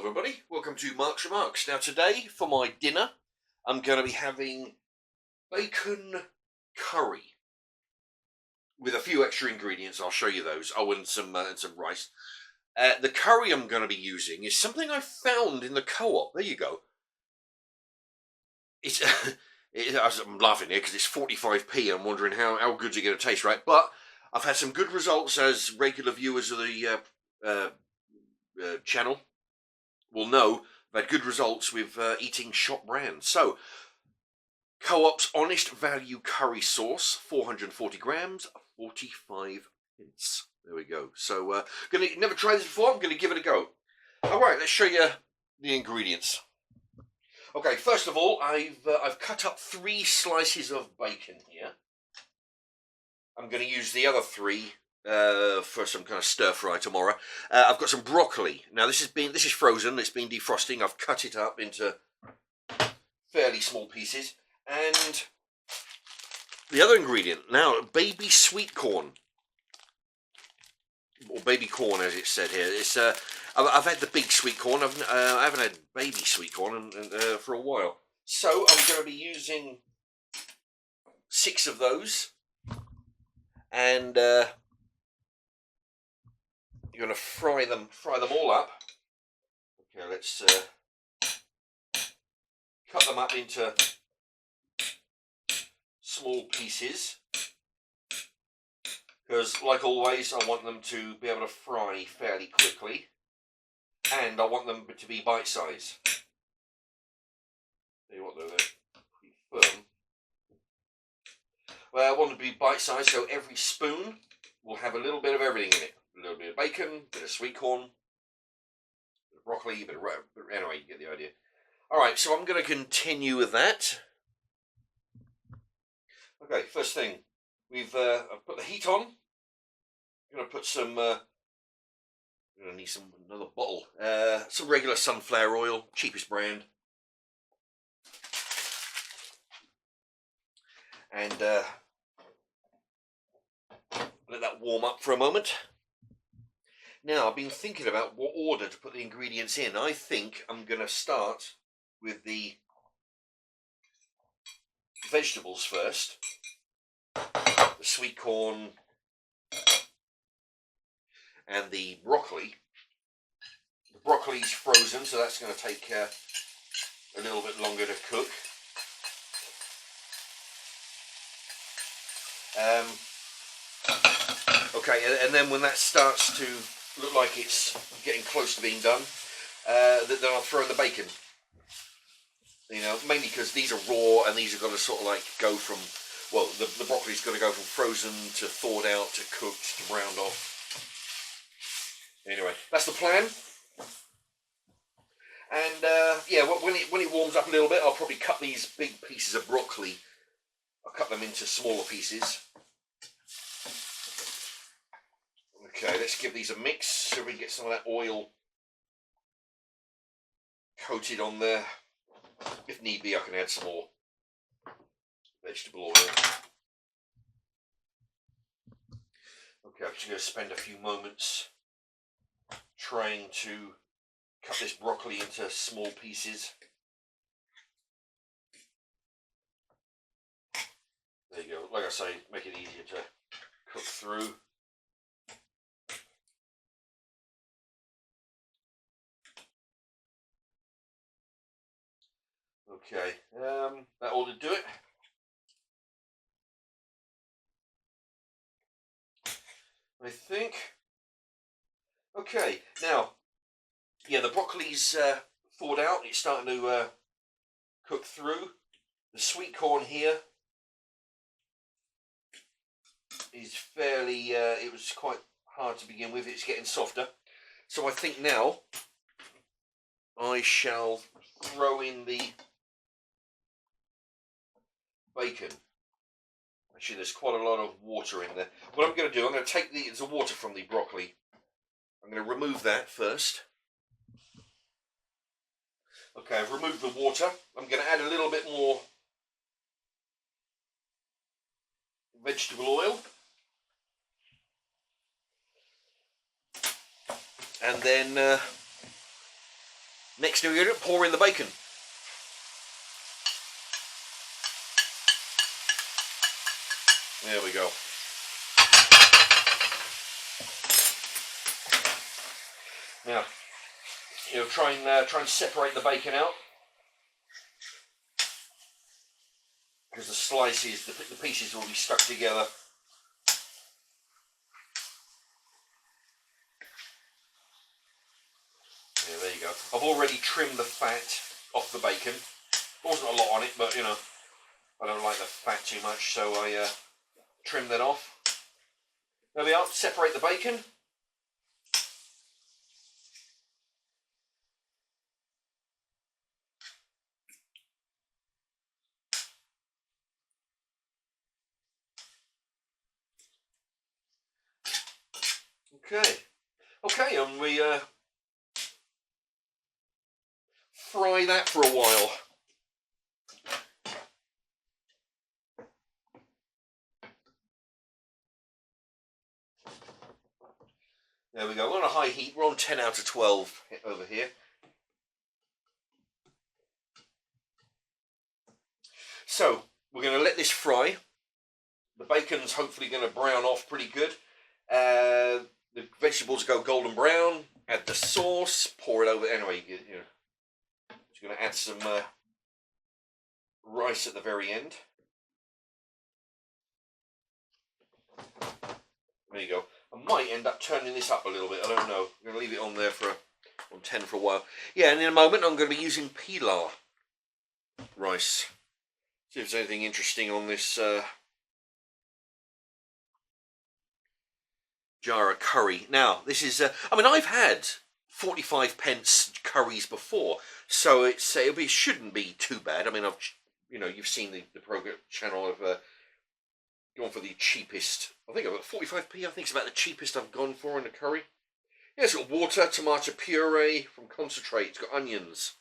everybody, welcome to Mark's Remarks. Now today for my dinner I'm going to be having bacon curry with a few extra ingredients. I'll show you those. Oh, and some rice. The curry I'm going to be using is something I found in the co-op. There you go. It's I'm laughing here because it's 45p. I'm wondering how good's it going to taste, right? But I've had some good results, as regular viewers of the channel will know. I've had good results with eating shop brands. So, Co-op's Honest Value Curry Sauce, 440 grams, 45 pence. There we go. So, never tried this before. I'm going to give it a go. All right, let's show you the ingredients. Okay, first of all, I've cut up 3 slices of bacon here. I'm going to use the other 3 for some kind of stir fry tomorrow. I've got some broccoli. Now this is frozen. It's been defrosting. I've cut it up into fairly small pieces. And the other ingredient now, baby sweet corn, or baby corn as it's said here. It's I've had the big sweet corn. I haven't had baby sweet corn for a while. So I'm going to be using 6 of those, and you're going to fry them all up. Okay, let's cut them up into small pieces, because like always I want them to be able to fry fairly quickly, and I want them to be bite-sized. Tell you what, they're pretty firm. Well, I want them to be bite-sized, so every spoon will have a little bit of everything in it. A little bit of bacon, a bit of sweet corn, a bit of broccoli, a bit of anyway, you get the idea. Alright, so I'm going to continue with that. Okay, first thing, I've put the heat on. I'm going to put some, I'm going to need another bottle, some regular sunflower oil, cheapest brand. And let that warm up for a moment. Now, I've been thinking about what order to put the ingredients in. I think I'm going to start with the vegetables first. The sweet corn and the broccoli. The broccoli's frozen, so that's going to take a little bit longer to cook. Okay, and then when that starts to look like it's getting close to being done, then I'll throw in the bacon. You know, mainly because these are raw, and these are going to sort of like go from, well, the broccoli's going to go from frozen to thawed out to cooked to browned off. Anyway, that's the plan. And yeah, when it warms up a little bit, I'll probably cut these big pieces of broccoli. I'll cut them into smaller pieces. Okay, let's give these a mix so we can get some of that oil coated on there. If need be, I can add some more vegetable oil. Okay, I'm just going to spend a few moments trying to cut this broccoli into small pieces. There you go. Like I say, make it easier to cook through. Okay, that ought to do it. I think. Okay, now, yeah, the broccoli's thawed out. It's starting to cook through. The sweet corn here is fairly, it was quite hard to begin with. It's getting softer. So I think now I shall throw in the bacon. Actually, there's quite a lot of water in there. What I'm going to do, I'm going to take the water from the broccoli. I'm going to remove that first. Okay, I've removed the water. I'm going to add a little bit more vegetable oil. And then Next thing we're going to pour in the bacon. There we go. Now, try and separate the bacon out, because the slices, the pieces will be stuck together. Yeah, there you go. I've already trimmed the fat off the bacon. There wasn't a lot on it, but I don't like the fat too much, so I trimmed that off. There we are. Separate the bacon. Okay, and we fry that for a while. There we go. We're on a high heat. We're on 10 out of 12 over here. So we're going to let this fry. The bacon's hopefully going to brown off pretty good. The vegetables go golden brown. Add the sauce. Pour it over. Anyway, just going to add some rice at the very end. There you go. I might end up turning this up a little bit. I don't know. I'm going to leave it on there on 10 for a while. Yeah, and in a moment I'm going to be using Pilau rice. See if there's anything interesting on this jar of curry. Now, this is, I've had 45 pence curries before, so it shouldn't be too bad. I mean, you've seen the program channel of gone for the cheapest. I think I've got 45p. I think it's about the cheapest I've gone for in a curry. Yeah, it's got water, tomato puree from concentrate. It's got onions,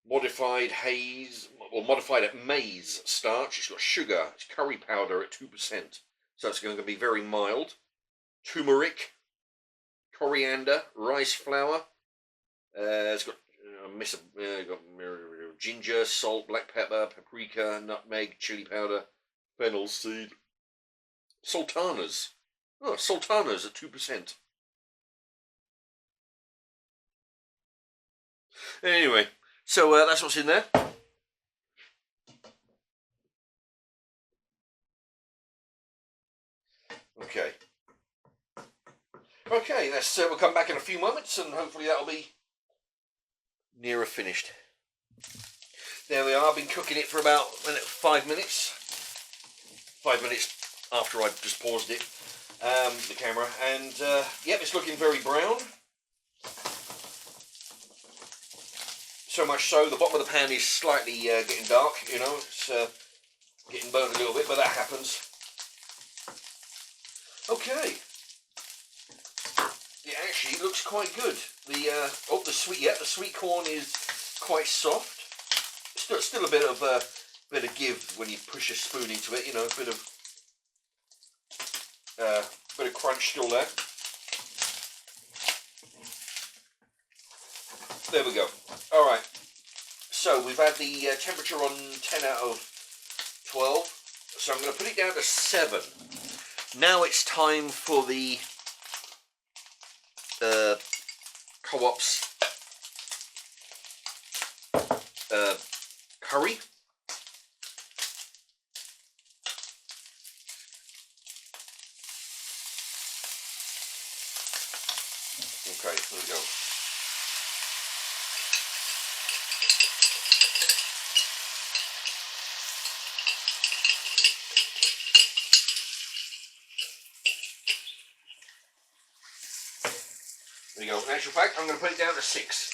modified at maize starch. It's got sugar. It's curry powder at 2%. So it's going to be very mild. Turmeric, coriander, rice flour. It's got ginger, salt, black pepper, paprika, nutmeg, chili powder, fennel seed, sultanas. Oh, sultanas at 2%. Anyway, so that's what's in there. Okay, we'll come back in a few moments and hopefully that'll be nearer finished. There we are. I've been cooking it for about 5 minutes. 5 minutes after I just paused it, the camera, and yep, it's looking very brown. So much so, the bottom of the pan is slightly getting dark. It's getting burnt a little bit, but that happens. Okay. It actually looks quite good. The sweet corn is quite soft. Still a bit of give when you push a spoon into it. A bit of crunch still there. There we go. All right. So we've had the temperature on 10 out of 12. So I'm going to put it down to 7. Now it's time for the Co-op's curry. Okay, here we go. There you go. In actual fact, I'm going to put it down to 6.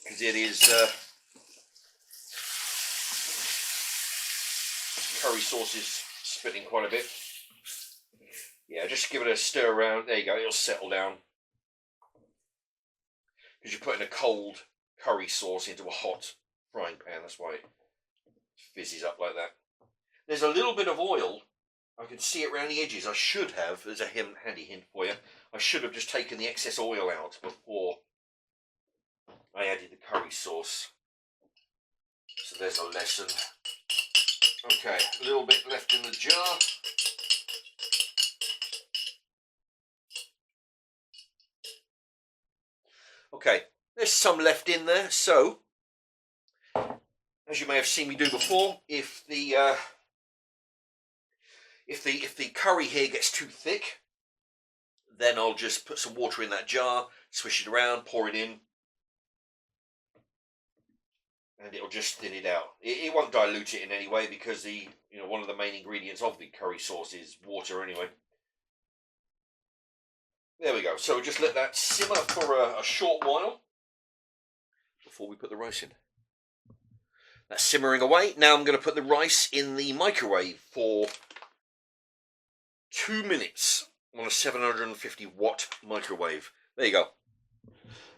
Because it is curry sauce is spitting quite a bit. Yeah, just give it a stir around. There you go. It'll settle down. Because you're putting a cold curry sauce into a hot frying pan. That's why it fizzes up like that. There's a little bit of oil. I can see it around the edges. I should have, there's a handy hint for you, I should have just taken the excess oil out before I added the curry sauce. So there's a lesson. Okay, a little bit left in the jar. Okay, there's some left in there. So, as you may have seen me do before, if the curry here gets too thick, then I'll just put some water in that jar, swish it around, pour it in, and it'll just thin it out. It won't dilute it in any way because one of the main ingredients of the curry sauce is water anyway. There we go. So just let that simmer for a short while before we put the rice in. That's simmering away. Now I'm going to put the rice in the microwave for 2 minutes on a 750 watt microwave. There you go.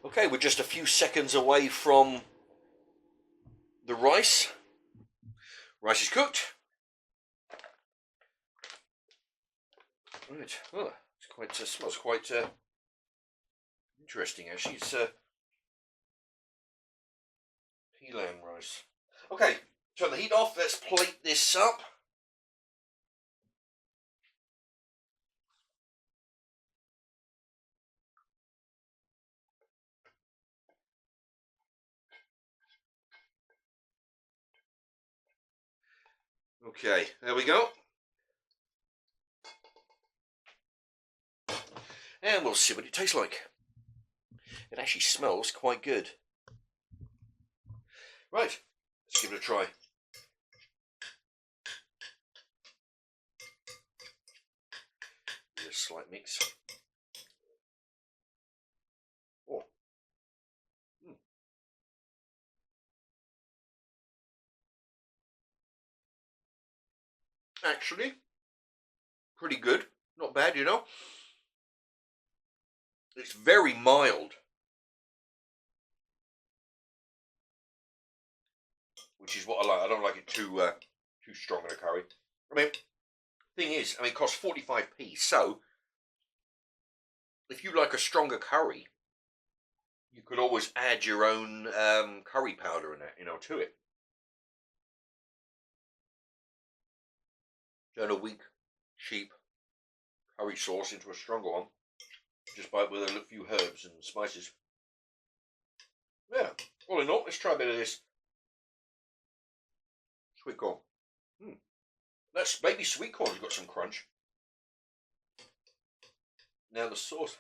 Okay, we're just a few seconds away from the rice. Rice is cooked. Right. Oh, it smells quite interesting actually. It's Pilau rice. Okay, turn the heat off. Let's plate this up. Okay, there we go. And we'll see what it tastes like. It actually smells quite good. Right, let's give it a try. A slight mix. Oh. Actually, pretty good. Not bad, you know. It's very mild, which is what I like. I don't like it too strong in a curry. I mean, thing is, it costs 45p. So, if you like a stronger curry, you could always add your own curry powder in it, to it. Turn a weak, cheap curry sauce into a stronger one, just by with a few herbs and spices. Yeah, all in all, let's try a bit of this sweet corn. That's baby sweet corn's got some crunch. Now the sauce.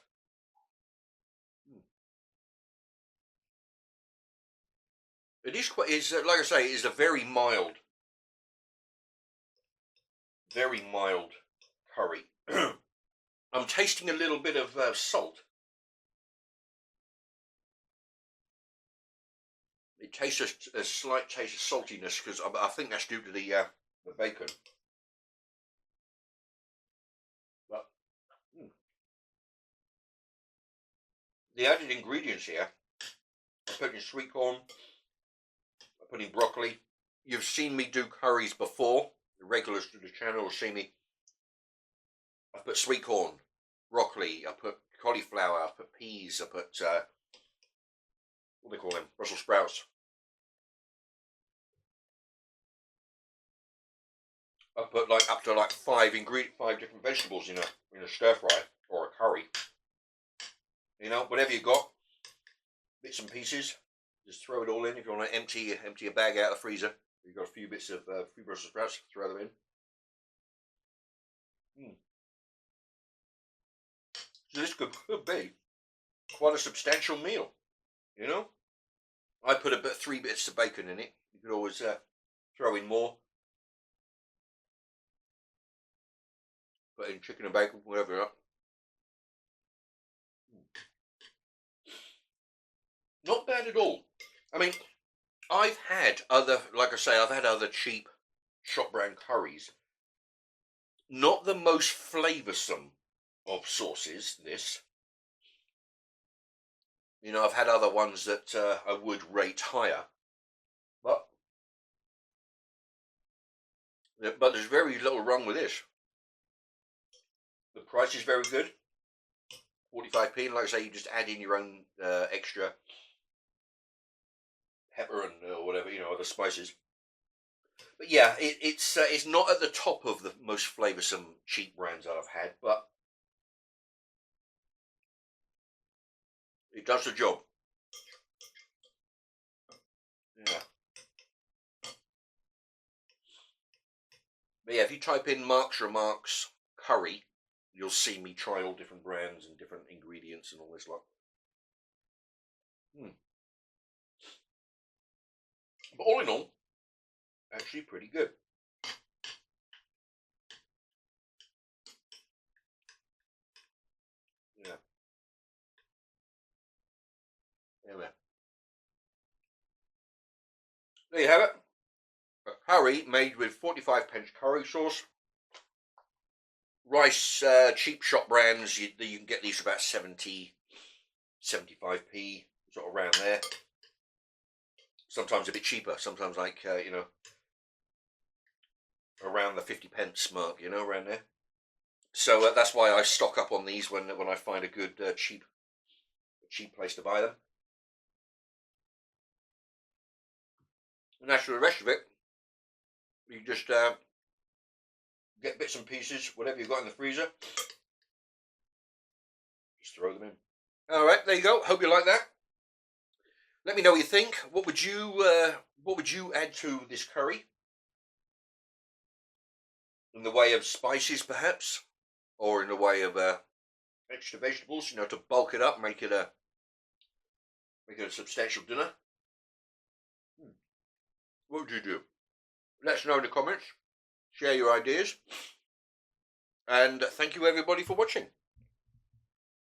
It is quite. Is like I say, it is a very mild curry. I'm tasting a little bit of salt. It tastes a slight taste of saltiness because I think that's due to the bacon. But the added ingredients here, I put in sweet corn, I put in broccoli. You've seen me do curries before. The regulars to the channel will see me. I put sweet corn, broccoli, I put cauliflower, I put peas, I put what do they call them? Brussels sprouts. I put up to 5 different vegetables in a stir fry or a curry. Whatever you got, bits and pieces, just throw it all in. If you want to empty a bag out of the freezer, you've got a few bits of few Brussels sprouts, throw them in. So this could be quite a substantial meal. I put 3 bits of bacon in it. You could always throw in more. Put in chicken and bacon, whatever. Not bad at all. I've had other cheap shop brand curries. Not the most flavoursome of sauces, this. I've had other ones that I would rate higher. But there's very little wrong with this. The price is very good. 45p, and like I say, you just add in your own extra pepper and whatever, other spices. But yeah, it's not at the top of the most flavoursome cheap brands I've had, but it does the job. Yeah. But yeah, if you type in Mark's Remarks curry, you'll see me try all different brands and different ingredients and all this lot. But all in all, actually pretty good. Yeah. Anyway. There you have it. A curry made with 45p curry sauce. Rice, cheap shop brands, you can get these for about 70, 75p, sort of around there. Sometimes a bit cheaper, sometimes like, around the 50p mark, around there. So that's why I stock up on these when I find a good cheap place to buy them. And as for the rest of it, you just get bits and pieces, whatever you've got in the freezer, just throw them in. All right, there you go. Hope you like that. Let me know what you think. What would you add to this curry? In the way of spices, perhaps, or in the way of extra vegetables, to bulk it up, make it a substantial dinner. What would you do? Let us know in the comments. Share your ideas. And thank you everybody for watching.